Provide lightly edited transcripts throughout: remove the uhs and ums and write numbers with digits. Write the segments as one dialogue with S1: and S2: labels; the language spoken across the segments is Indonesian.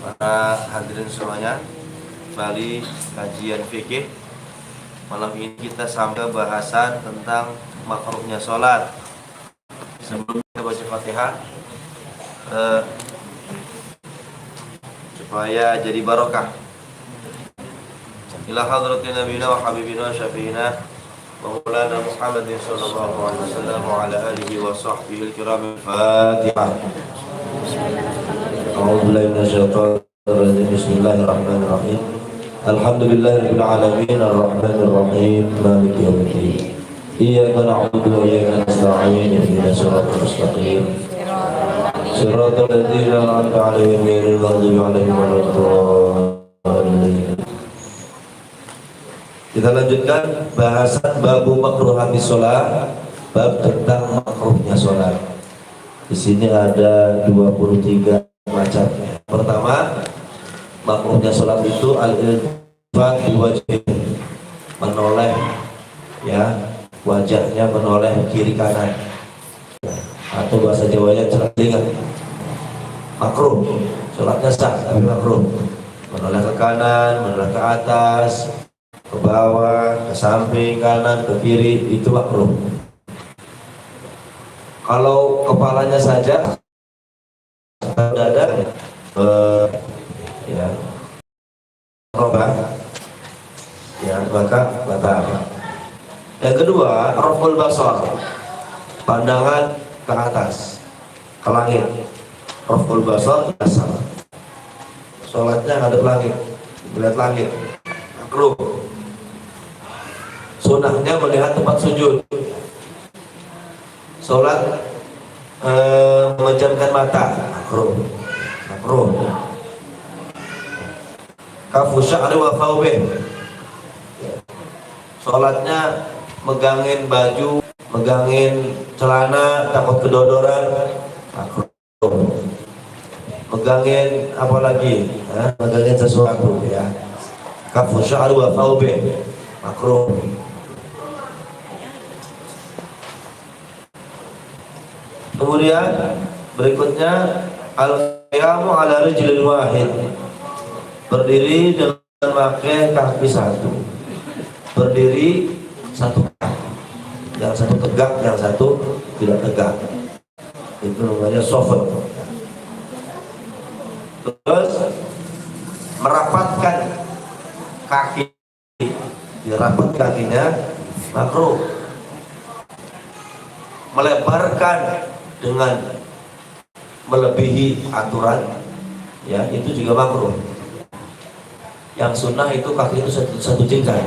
S1: Para hadirin semuanya, kembali kajian fikih. Malam ini kita sampai bahasan tentang makruhnya sholat. Sebelum kita baca Fatihah, supaya jadi barokah. Ila hadratin nabiyina wa habibina wa syafi'ina wa maulana Muhammadin sallallahu alaihi wasallam wa ala alihi wa sahbihi al-kiram. Fatihah. A'udzubillahi minasyaitonir rajim. Bismillahirrahmanirrahim. Alhamdulillahirabbil alamin arrahmanir rahim maliki yaumiddin. Iyyaka na'budu wa iyyaka nasta'in ihdinas siratal mustaqim. Siratal ladzina an'amta 'alaihim ghairil maghdubi 'alaihim waladdallin. Kita lanjutkan bahasan babu makruhati sholat, bab tentang makruhnya sholat. Di sini ada 23 macamnya. Pertama, makruhnya sholat itu al-iltifat bi wajhi, menoleh, ya, wajahnya menoleh kiri kanan, atau bahasa Jawanya celengan. Makruh, sholatnya sah tapi makruh. Menoleh ke kanan, menoleh ke atas, ke bawah, ke samping, kanan, ke kiri, itu makruh. Kalau kepalanya saja dada, ya, robah, ya, maka batal. Yang kedua, raful basar, pandangan ke atas, ke langit. Raful basar asal, sholatnya ngadep langit, melihat langit, makruh. Sunahnya melihat tempat sujud. Sholat memejamkan mata, makruh. Kafu sya'ri wa thawbih, sholatnya megangin baju, megangin celana, takut kedodoran, makruh. Megangin apa lagi? Megangin sesuatu, ya. Kafu sya'ri wa thawbih, makruh. Kemudian berikutnya al-qiyamu ala rijlin wahid, berdiri dengan memakai kaki satu. Berdiri satu kaki, yang satu tegak, yang satu tidak tegak. Itu namanya sofen. Terus merapatkan kaki, dirapat kakinya, makruh. Melebarkan dengan melebihi aturan, ya, itu juga makruh. Yang sunnah itu kaki itu satu jengkal,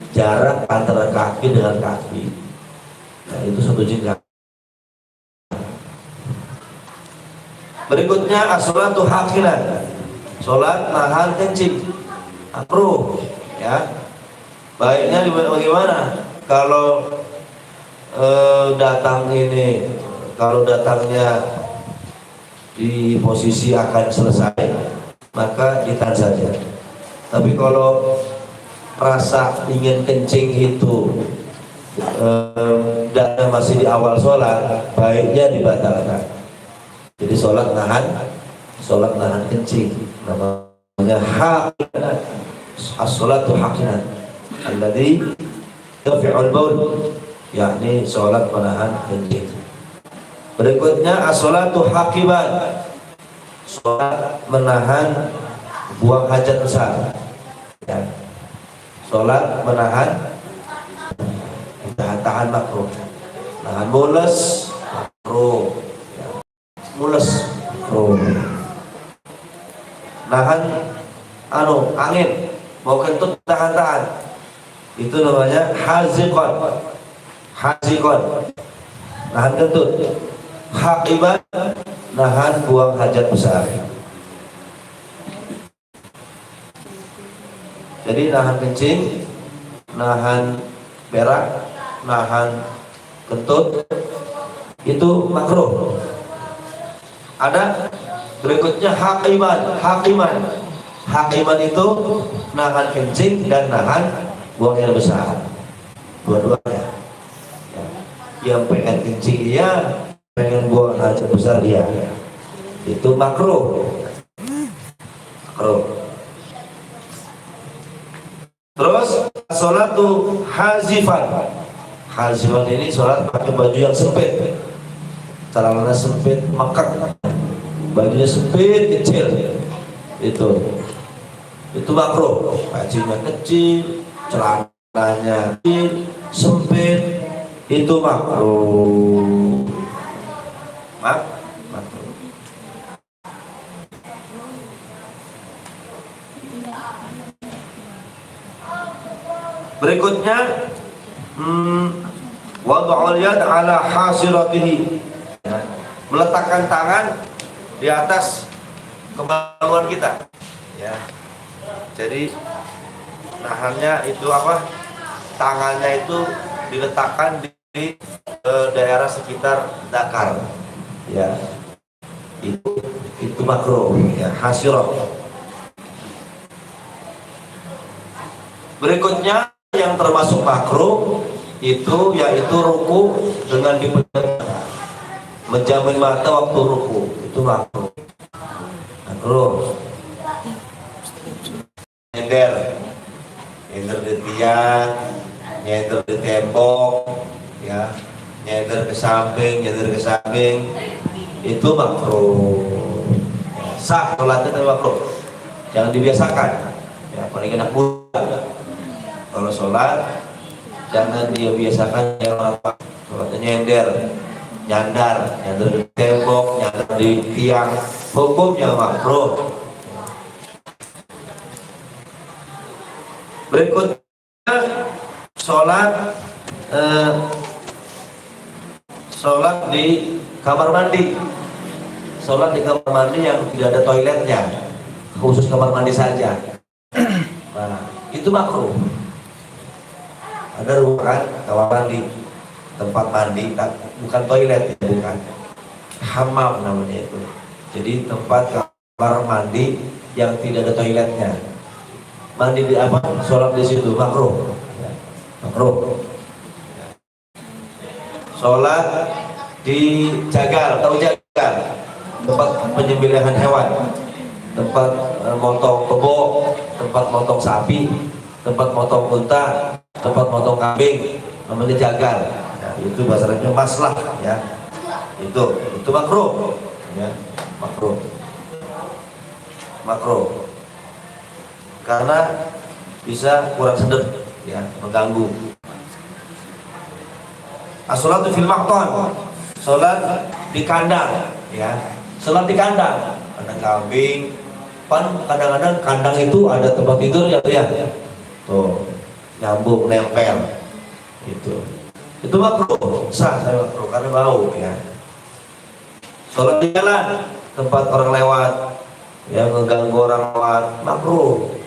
S1: jarak antara kaki dengan kaki, nah, itu satu jengkal. Berikutnya as-sholatu haqinan, sholat nahan kencing, makruh, ya. Baiknya bagaimana kalau kalau datangnya di posisi akan selesai, maka ditahan saja. Tapi kalau rasa ingin kencing itu dan masih di awal sholat, baiknya dibatalkan. Jadi sholat nahan kencing, namanya haqinan. As-sholatu haqinan alladhi yafi'ul baul, yakni sholat menahan kencing. Berikutnya as-sholatu haqiban, sholat menahan buang hajat besar, ya. Sholat menahan tahan makruh, nahan mules makruh, ya. Mules makruh. Nahan angin, mau kentut tahan, itu namanya haziqon, nahan kentut. Haqiban, nahan buang hajat besar. Jadi nahan kencing, nahan berak, nahan kentut, itu makruh. Ada berikutnya haqiman itu nahan kencing dan nahan buang air besar, dua-duanya. Yang pengen kencing iya, pengen buang hajat besar dia, itu makruh. hazifan. Hazifan ini sholat pakai baju yang sempit, celananya sempit, mekak, bajunya sempit kecil, itu makruh. Bajunya kecil, celananya kecil, sempit, itu makruh. Makruh. Berikutnya, wad'ul yad ala hasiratihi, meletakkan tangan di atas kemaluan kita, ya. Jadi nahannya itu apa? Tangannya itu diletakkan di daerah sekitar dakar, ya. Itu makruh, ya, hasirah. Berikutnya yang termasuk makruh itu yaitu ruku dengan dipejamkan, menjamin mata waktu ruku, itu makruh. Nyender di tiang, nyender di tembok, ya, nyender ke samping, itu makruh. Sah sholatnya tapi makruh, jangan dibiasakan, ya, apalagi anak muda. Kalau sholat jangan dia biasakan yang apa, sholatnya nyandar di tembok, nyandar di tiang, hukumnya makruh. Berikutnya sholat di kamar mandi. Sholat di kamar mandi yang tidak ada toiletnya, khusus kamar mandi saja. Nah, itu makruh. Ada ruangan kamar mandi, tempat mandi, bukan toilet, bukan, hammam namanya itu. Jadi tempat kamar mandi yang tidak ada toiletnya. Mandi di apa? Sholat di situ makruh, ya, makruh. Sholat di jagal, tahu jagal? Tempat penyembelihan hewan, tempat motong kebo, tempat motong sapi, tempat motong unta, tempat motong kambing, namanya jagal. Ya, itu bahasanya maslah, ya. Itu makruh, ya, makruh. Karena bisa kurang sedep, ya, mengganggu. As-sholatu fil maqtan, sholat di kandang, ya, sholat di kandang, kandang kambing. Kadang-kadang kandang itu ada tempat tidur, ya, tuh, nyambung, nempel, itu makruh, sah, saya makruh karena bau, ya. Sholat di jalan, tempat orang lewat, ya, mengganggu orang lewat, makruh.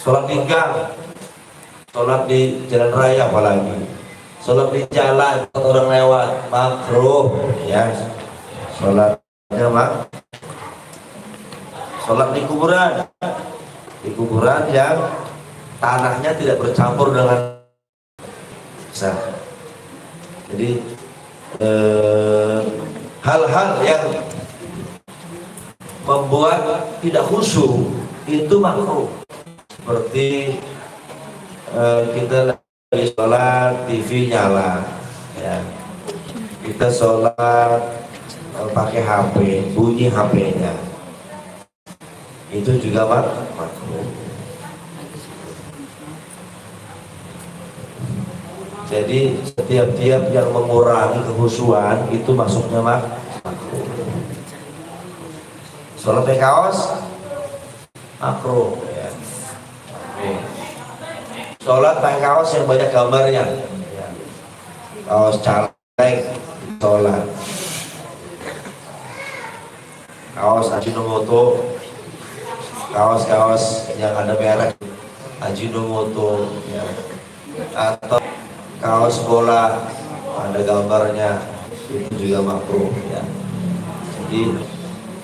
S1: Sholat di gang, sholat di jalan raya apalagi, sholat di jalan orang lewat, makruh, ya. Sholat di kuburan yang tanahnya tidak bercampur dengan sah. Jadi hal-hal yang membuat tidak khusyuk itu makruh. Seperti kita lagi sholat, TV nyala, ya. Kita sholat pakai HP, bunyi HP-nya, itu juga makruh. Jadi setiap yang mengurangi kekhusyuan itu masuknya makruh. Sholat pakai kaos makruh, ya. Sholat pakai kaos yang banyak gambarnya, ya. Kaos caleg sholat, kaos Ajinomoto, kaos yang ada merek Ajinomoto, ya. Atau kaos bola ada gambarnya, itu juga makruh, ya. Jadi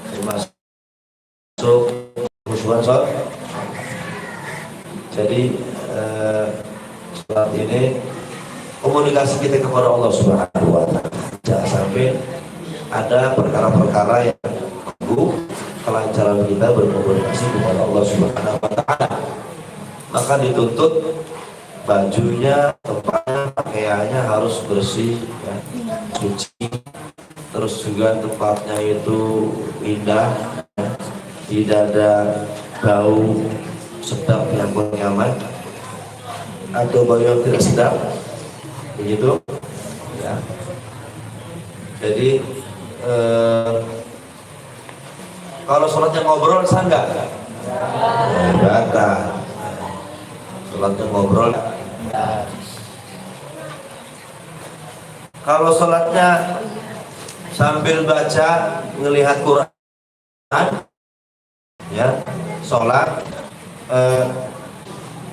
S1: termasuk khusyuan sholat. Jadi sholat ini komunikasi kita kepada Allah Subhanahu wa Ta'ala. Jangan sampai ada perkara-perkara yang mengganggu kelancaran kita berkomunikasi kepada Allah Subhanahu wa Ta'ala. Maka dituntut bajunya, tempatnya, pakaiannya harus bersih, ya, suci. Terus juga tempatnya itu indah, ya, tidak ada bau sedap yang kurang nyaman atau bau yang tidak sedap, begitu, ya. Jadi kalau sholatnya ngobrol sah nggak? Batal. Sholatnya ngobrol. Kalau sholatnya sambil baca, ngelihat Quran, ya, sholat,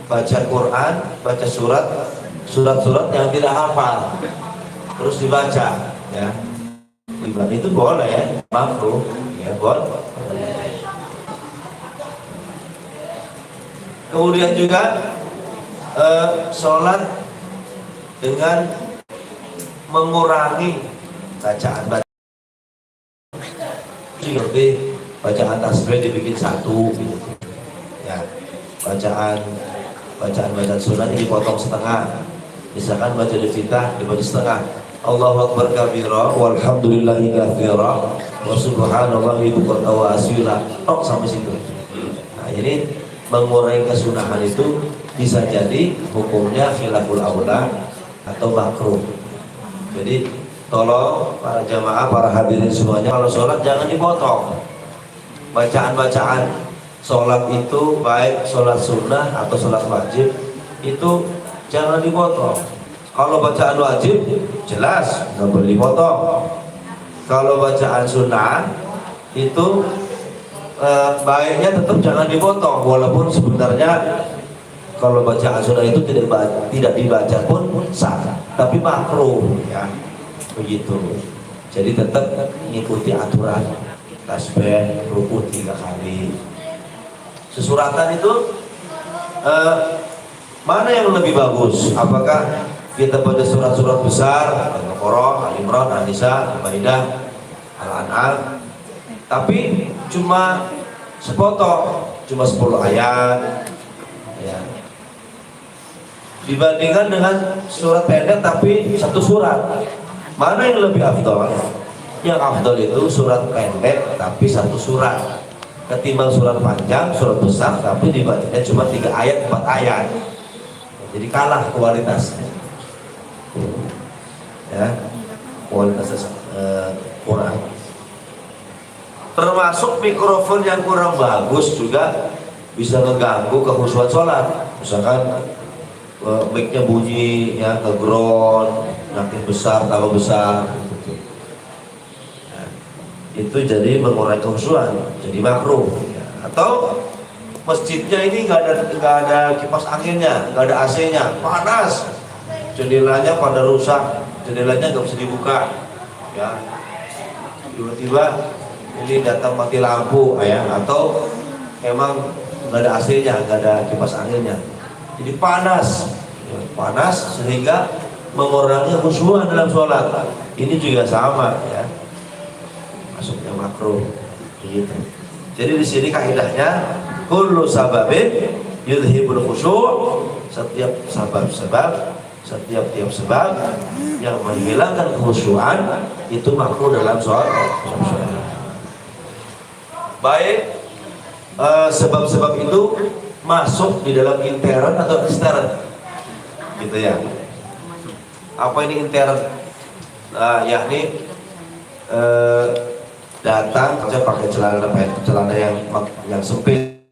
S1: baca Quran, baca surat-surat yang tidak hafal, terus dibaca, ya, itu boleh, ya, makruh, ya, boleh. Kemudian juga sholat dengan mengurangi bacaan lebih, bacaan tasbih dibikin satu, gitu. Ya, bacaan sunnah dipotong setengah. Misalkan baca Iftitah dibaca setengah. Allahu Akbar kabira walhamdulillahi katsira wa subhanallahi bukratan wa asila. Tok sampai situ. Nah, ini mengurangi kesunahan itu bisa jadi hukumnya khilaful aula atau makruh. Jadi tolong para jamaah, para hadirin semuanya, kalau sholat jangan dipotong. Bacaan-bacaan sholat itu, baik sholat sunnah atau sholat wajib, itu jangan dipotong. Kalau bacaan wajib jelas nggak boleh dipotong. Kalau bacaan sunnah itu baiknya tetap jangan dipotong, walaupun sebenarnya kalau bacaan sunnah itu tidak dibaca pun sah, tapi makruh, ya, begitu. Jadi tetap mengikuti aturan tasbih rukuk 3 kali. Sesuratan itu mana yang lebih bagus? Apakah kita baca surat-surat besar, Al-Baqarah, Al-Imran, An-Nisa, Al-Maidah, Al-An'am, tapi cuma sepotong, cuma 10 ayat, ya, dibandingkan dengan surat pendek tapi satu surat, mana yang lebih afdal? Yang afdal itu surat pendek tapi satu surat, ketimbang surat panjang, surat besar tapi dibacanya cuma 3 ayat, 4 ayat. Jadi kalah kualitasnya, ya, kualitas kurang. Termasuk mikrofon yang kurang bagus juga bisa mengganggu kekhusyuan sholat. Misalkan mic-nya bunyi, ya, ngeground, makin besar, tambah besar, gitu. Nah, itu jadi mengurangi kekhusyuan, jadi makruh, ya. Atau masjidnya ini nggak ada kipas anginnya, nggak ada AC-nya, panas, jendelanya pada rusak, jendelanya nggak bisa dibuka, ya, tiba-tiba ini datang mati lampu, ya, atau emang nggak ada AC-nya, nggak ada kipas anginnya, jadi panas, ya, panas sehingga mengurangi khusyuk dalam sholat. Ini juga sama, ya, masuknya makruh, begitu. Jadi di sini kaidahnya kullu sababin yudhibul khusyuk, setiap sebab yang menghilangkan kekhusyuan itu makruh dalam sholat. Baik, sebab-sebab itu masuk di dalam intern atau ekstern, gitu, ya. Apa ini intern? Yakni datang kerja pakai celana yang sempit,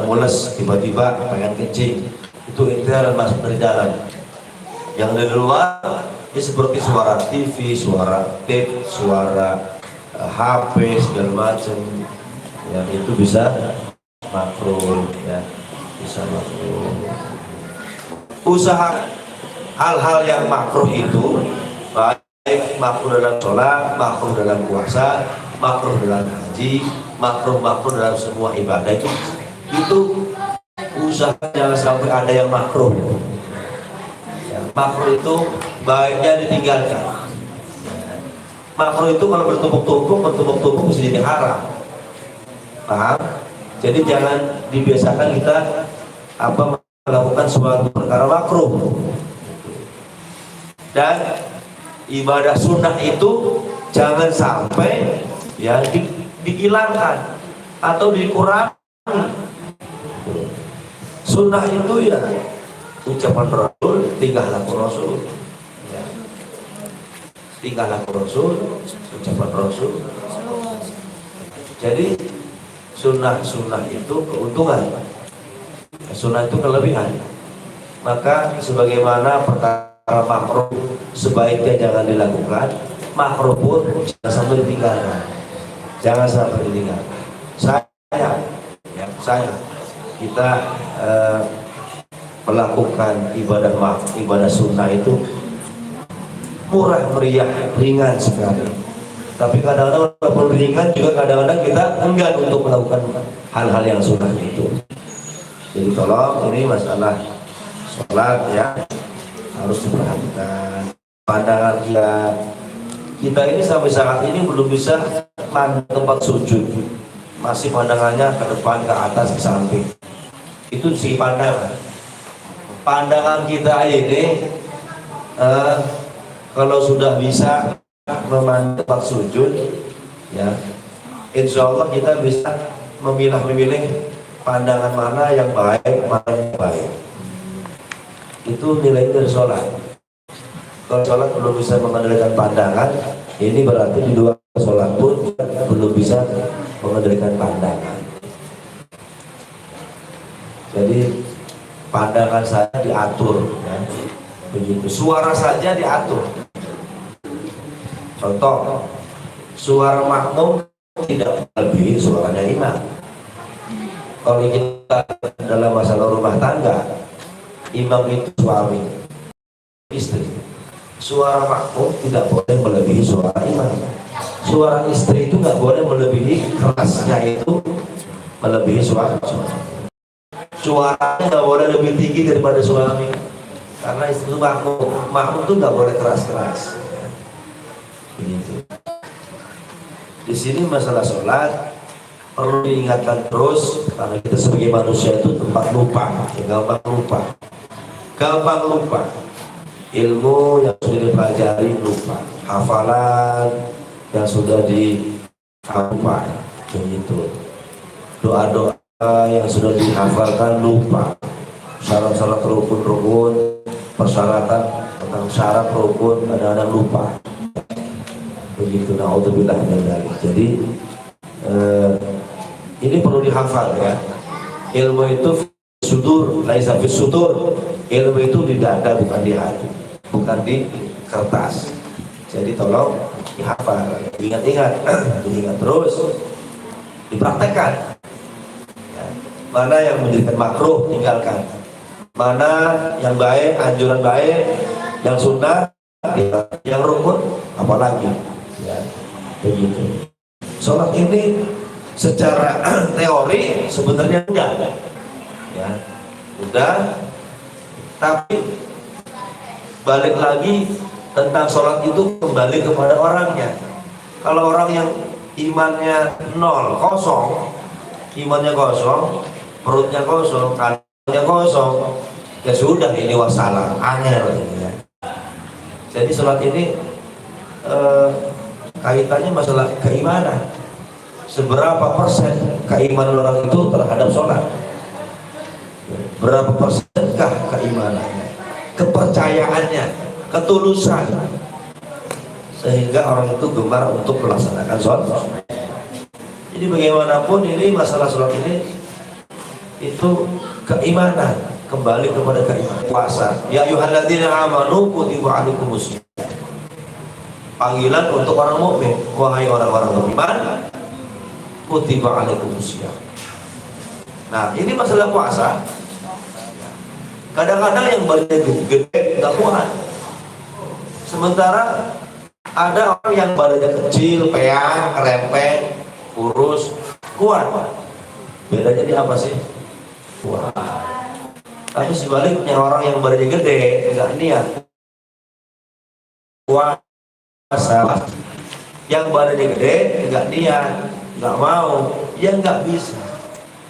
S1: mules, tiba-tiba pengen kencing, itu intern, masuk dari dalam. Yang dari luar ini seperti suara TV, suara tape, suara HP segala macam, yang itu bisa makruh, ya, bisa makruh. Usaha hal-hal yang makruh itu baik makruh dalam sholat, makruh dalam puasa, makruh dalam haji, makruh dalam semua ibadah, itu usaha jangan sampai ada yang makruh. Ya, makruh itu baiknya ditinggalkan. Makruh itu kalau bertumpuk-tumpuk bisa jadi haram. Paham? Jadi jangan dibiasakan kita melakukan suatu perkara makruh. Dan ibadah sunnah itu jangan sampai ya dihilangkan atau dikurangi. Sunnah itu ya ucapan Rasul, tingkah laku Rasul, ya. Tingkah laku Rasul, ucapan Rasul. Jadi sunnah itu keuntungan, sunnah itu kelebihan. Maka sebagaimana perkara makruh sebaiknya jangan dilakukan, makruh pun jangan sampai ditinggalkan. Jangan sampai ditinggalkan. Saya kita melakukan ibadah sunnah itu murah meriah, ringan sekali. Tapi kadang-kadang walaupun ringan juga kadang-kadang kita enggan untuk melakukan hal-hal yang sunnah itu. Jadi tolong ini masalah sholat ya harus diperhatikan. Pandangan kita ini sampai saat ini belum bisa pandang tempat sujud, masih pandangannya ke depan, ke atas, ke samping. Itu segi pandangan kita ini kalau sudah bisa memandang tempat sujud ya insya Allah kita bisa memilih pandangan mana yang baik, mana yang baik. Itu nilai dari sholat. Kalau sholat belum bisa mengendalikan pandangan, ini berarti di luar sholat pun belum bisa mengendalikan pandangan. Jadi pandangan saya diatur, ya. Begitu. Suara saja diatur. Contoh, suara makmum tidak melebihi suaranya imam. Kalau kita dalam masalah rumah tangga, imam itu suami, istri. Suara makmum tidak boleh melebihi suara imam. Suara istri itu nggak boleh melebihi, kerasnya itu melebihi suara suami. Suaranya nggak boleh lebih tinggi daripada suami, karena istri itu makmum itu nggak boleh keras-keras. Begitu. Di sini masalah sholat perlu diingatkan terus, karena kita sebagai manusia itu tempat lupa, gampang lupa. Ilmu yang sudah dipelajari lupa, hafalan yang sudah dihafal begitu, doa-doa yang sudah dihafalkan lupa, syarat-syarat rukun, persyaratan tentang syarat rukun kadang-kadang lupa begitu. Naudzubillah min dzalik. Jadi ini perlu dihafal ya. Ilmu itu sudur, laisa fis sudur. Ilmu itu di dada, bukan di hati, bukan di kertas. Jadi tolong dihafal, diingat-ingat, diingat terus, dipraktekkan. Ya. Mana yang menjadikan makruh tinggalkan, mana yang baik, anjuran baik, yang sunnah, yang rukun, apalagi. Ya, begitu. Sholat ini secara teori sebenarnya enggak, ya, udah. Tapi balik lagi tentang sholat itu kembali kepada orangnya. Kalau orang yang imannya nol, kosong, imannya kosong, perutnya kosong, kandungnya kosong, ya sudah, ini wassalam, angel ya. Jadi sholat ini kaitannya masalah keimanan. Seberapa persen keimanan orang itu terhadap sholat? Berapa persenkah keimanannya, kepercayaannya, ketulusan, sehingga orang itu gemar untuk melaksanakan sholat. Jadi bagaimanapun ini masalah sholat ini itu keimanan, kembali kepada keimanan. Puasa, ya ayyuhalladzina amanu kutiba alaikumusiyam. Panggilan untuk orang mukmin, wahai orang-orang beriman, kutiba alaikumusiyam. Nah, ini masalah puasa. Kadang-kadang yang badannya gede nggak kuat, sementara ada orang yang badannya kecil, peang, kerempeng, kurus, kuat. Bedanya di apa sih? Kuat. Tapi sebaliknya orang yang badannya gede nggak niat puasa, yang badannya gede nggak niat, nggak mau, ya nggak bisa.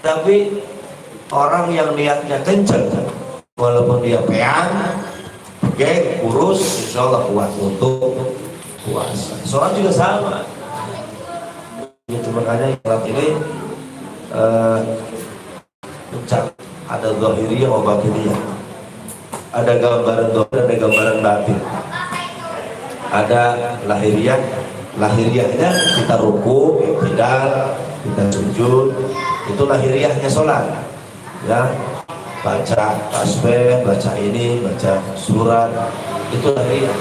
S1: Tapi orang yang niatnya kencang walaupun dia peang, oke, kurus, insya Allah kuat untuk puasa. Sholat juga sama. Itu makanya sholat ini ada zahiriyah sama batiniyah. Ada gambaran zahir, ada gambaran batin. Ada lahiriahnya kita ruku, iktidal, kita sujud, itu lahiriahnya sholat. Ya, baca tasbih, baca ini, baca surat, itu lahiriah.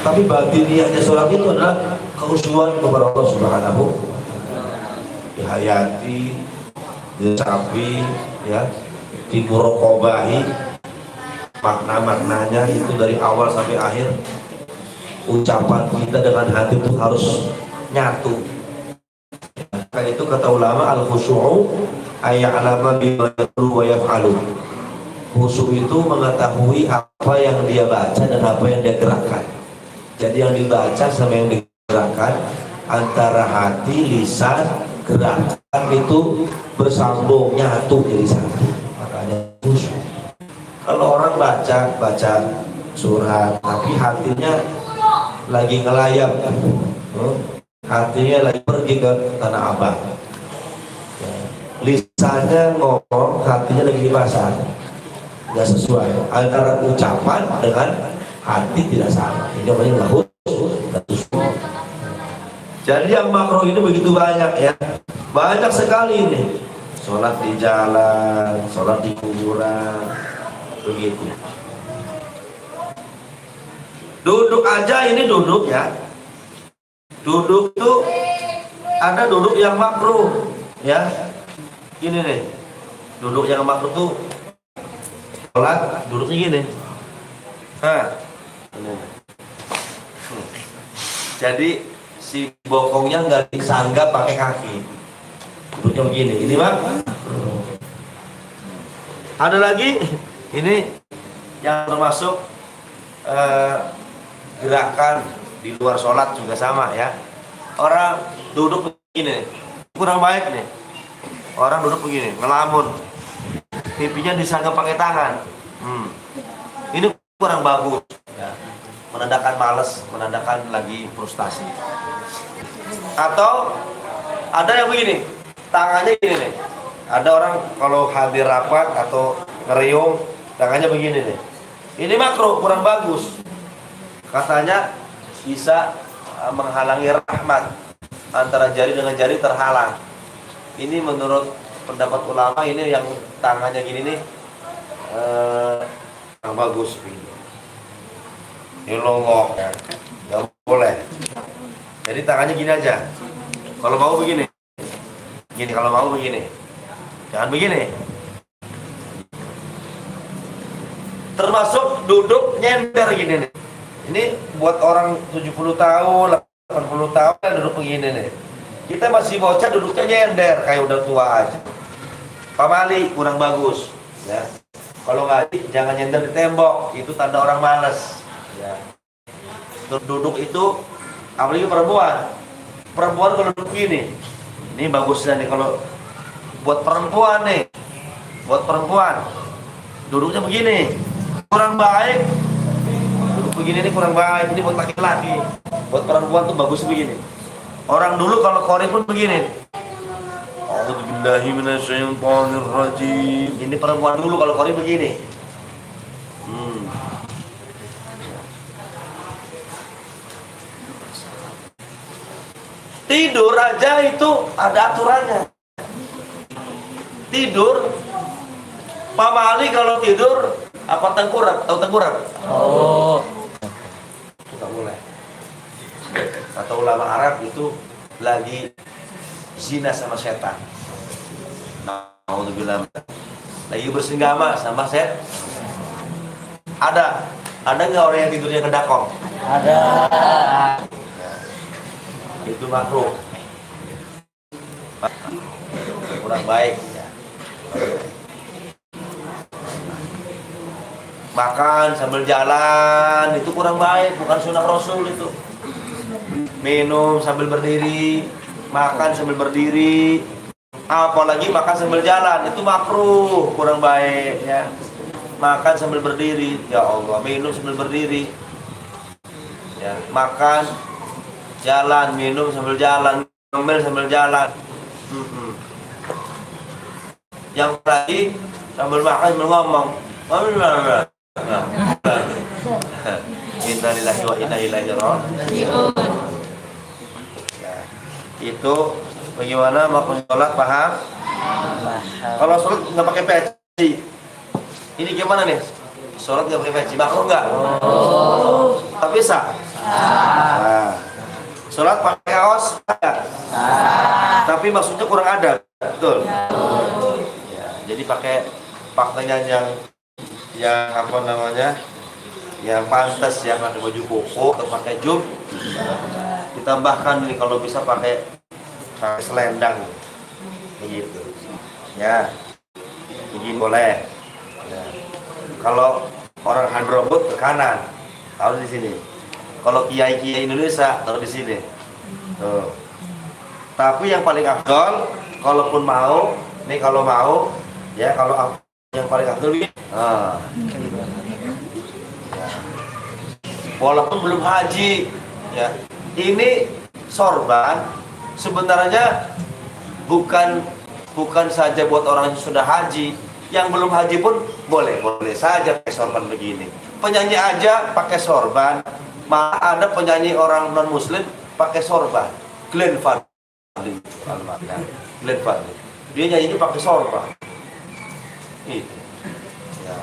S1: Tapi batiniyahnya sholat itu adalah kekhusyuan kepada Allah Subhanahu dihayati, dicapi, ya, dimurokobahi, makna-maknanya itu dari awal sampai akhir. Ucapan kita dengan hati itu harus nyatu. Karena itu kata ulama al-khusyu'u ayya'lama bima yaqulu wa yaf'alu. Khusyuk itu mengetahui apa yang dia baca dan apa yang dia gerakkan. Jadi yang dibaca sama yang digerakkan, antara hati, lisan, gerakan itu bersambung, nyatu jadi satu. Makanya khusyuk. Kalau orang baca surat tapi hatinya lagi ngelayap, hatinya lagi pergi ke Tanah Abang, lisannya ngomong, hatinya lagi di pasar, nggak sesuai. Antara ucapan dengan hati tidak sama. Ini namanya lahut. Jadi yang makruh ini begitu banyak, ya, banyak sekali ini. Sholat di jalan, sholat di kuburan, begitu. Duduk aja ini duduk, ya. Duduk itu ada duduk yang makruh, ya. Ini nih, duduk yang makruh tuh sholat duduknya gini. Jadi si bokongnya nggak disanggap pakai kaki, duduknya begini. Ini bang. Ada lagi ini yang termasuk gerakan di luar sholat juga sama, ya. Orang duduk begini, kurang baik nih. Orang duduk begini, ngelamun, pipinya disanggap pakai tangan. Ini kurang bagus, ya. Menandakan males, menandakan lagi frustasi. Atau ada yang begini, tangannya gini nih. Ada orang kalau hadir rapat atau ngeriung, tangannya begini nih. Ini makruh, kurang bagus. Katanya bisa menghalangi rahmat, antara jari dengan jari terhalang. Ini menurut pendapat ulama, ini yang tangannya gini nih kurang bagus. Ini longok, ya, nggak boleh. Jadi tangannya gini aja. Kalau mau begini, gini. Kalau mau begini, jangan begini. Termasuk duduk nyender gini nih. Ini buat orang 70 tahun, 80 tahun yang duduk begini nih. Kita masih bocah duduknya nyender kayak udah tua aja. Pamali kurang bagus, ya. Kalau nggak, jangan nyender di tembok, itu tanda orang malas, ya. Duduk itu apalagi perempuan. Perempuan kalau duduk gini, ini bagusnya nih kalau buat perempuan nih. Buat perempuan duduknya begini kurang baik. Duduk begini nih kurang baik. Ini buat laki-laki. Buat perempuan tuh bagus begini. Orang dulu kalau qori pun begini. A'udzubillahi minasyaitonirrajim. Ini perempuan dulu kalau qori begini. Tidur aja itu ada aturannya. Tidur, Pak Mali kalau tidur apa tengkurap? Tahu tengkurap? Oh, itu tak boleh. Kata ulama Arab itu lagi zina sama setan. Naudzubillah. Lagi bersenggama sama setan. Ada nggak orang yang tidurnya kedakong? Ada. Itu makruh, kurang baik, ya. Makan sambil jalan itu kurang baik, bukan sunnah Rasul itu. Minum sambil berdiri, makan sambil berdiri, apalagi makan sambil jalan, itu makruh, kurang baik, ya. makan sambil berdiri, ya Allah, minum sambil berdiri, ya, makan, jalan, minum sambil jalan, ngomel sambil jalan. Yang tadi sambil makan sambil ngomong. Innalillahi wa inna ilaihi raji'un. Itu bagaimana makna sholat, paham? Kalau sholat nggak pakai peci, ini gimana nih? Sholat nggak pakai peci, makruh nggak? Tapi sah. Nah, sholat pakai kaos, tapi maksudnya kurang adab, betul? Ya, jadi pakai pakaian yang apa namanya, yang pantas, yang ada baju koko atau pakai jub. Ditambahkan nih kalau bisa pakai selendang, begitu. Ya, ini boleh. Ya. Kalau orang Hadramut ke kanan, taruh di sini. Kalau kiai-kiai Indonesia taruh di sini. Tuh. Tapi yang paling afdol, kalaupun mau, nih kalau mau, ya kalau yang paling afdol ini, ya. Walaupun belum haji, ya. Ini sorban sebenarnya bukan saja buat orang yang sudah haji, yang belum haji pun boleh saja pakai sorban begini. Penyanyi aja pakai sorban, malah ada penyanyi orang non muslim pakai sorban. Glenn Fadli, Glenn Fadli, dia nyanyinya pakai sorban. Itu, ya.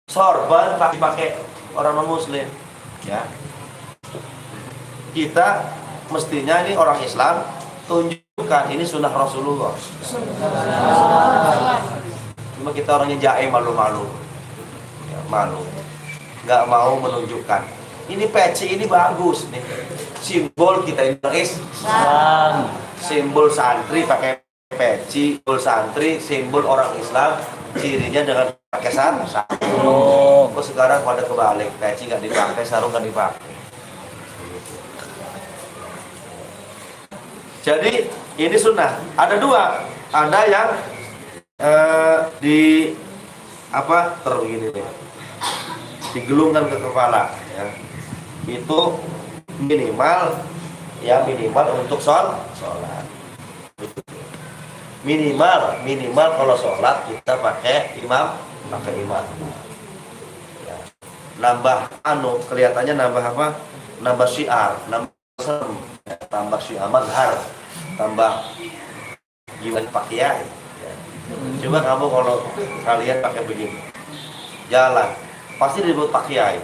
S1: Sorban pakai orang non muslim, ya. Kita mestinya ini orang Islam tunjukkan ini sunnah Rasulullah. Cuma kita orangnya jaim, malu-malu, ya, malu, nggak mau menunjukkan. Ini peci ini bagus nih, simbol kita Islam, simbol santri pakai peci, simbol santri, simbol orang Islam, cirinya dengan pakai sarung. Kok sekarang pada kebalik, peci nggak dipakai, sarung nggak dipakai. Jadi ini sunnah. Ada dua, ada yang digelungkan ke kepala, ya. Itu minimal untuk sholat. Minimal kalau sholat kita pakai imam. Ya. Nambah kelihatannya nambah apa? Nambah syiar, tambah syiar mazhar, tambah gimana pakaian. Ya. Coba kamu kalau kalian pakai begini, jalan pasti disebut pakaian.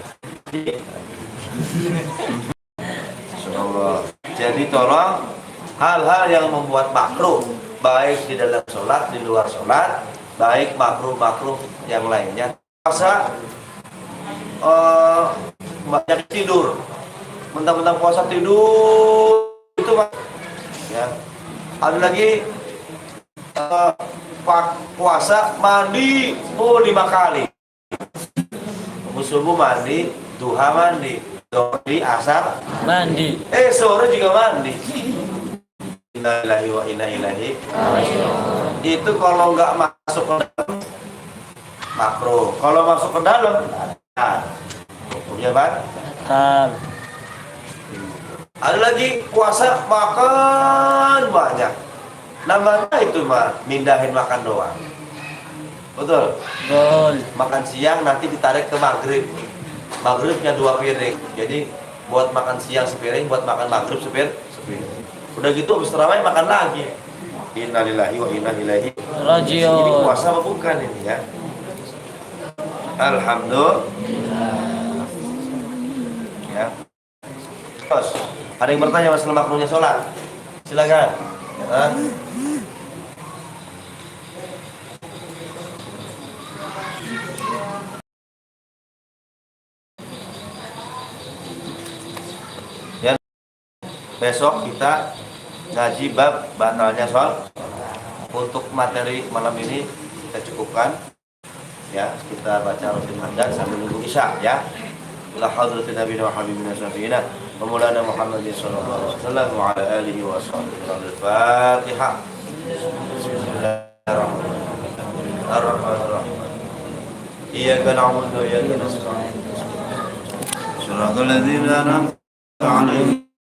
S1: Jadi tolong hal-hal yang membuat makruh, baik di dalam sholat, di luar sholat, baik makruh yang lainnya. Puasa banyak tidur, mentang-mentang puasa tidur itu, ya. Ada lagi puasa mandi 5 kali, subuh mandi, duha mandi, dori asar mandi, sore juga mandi. Innalillahi wa inna ilaihi raji'un. Itu kalau nggak masuk ke dalam makruh, kalau masuk ke dalam hukumnya batal. Ada lagi puasa makan banyak, namanya itu mindahin makan doang. Betul. Makan siang nanti ditarik ke maghribnya 2 piring. Jadi buat makan siang sepiring, buat makan maghrib sepiring. Udah gitu habis tarawih makan lagi. Innalillahi wa inna ilaihi raji'un. Ini puasa apa bukan ini, ya? Alhamdulillah. Ya. Terus, ada yang bertanya masalah makruhnya sholat? Silakan. Ya. Besok kita ngaji bab batalnya sholat. Untuk materi malam ini kita cukupkan, ya. Kita baca rutin hamdan sambil nunggu isya, ya. Ila hadratin nabiyina wa habibina syafi'ina wa maulana Muhammadin sallallahu alaihi wasallam wa ala alihi wa sahbihi. Al-Fatihah. Bismillahirrahmanirrahim. Ar-Rahmanir-Rahim.
S2: إياك نعبد وإياك نستعين صراط الذين أنعمت عليهم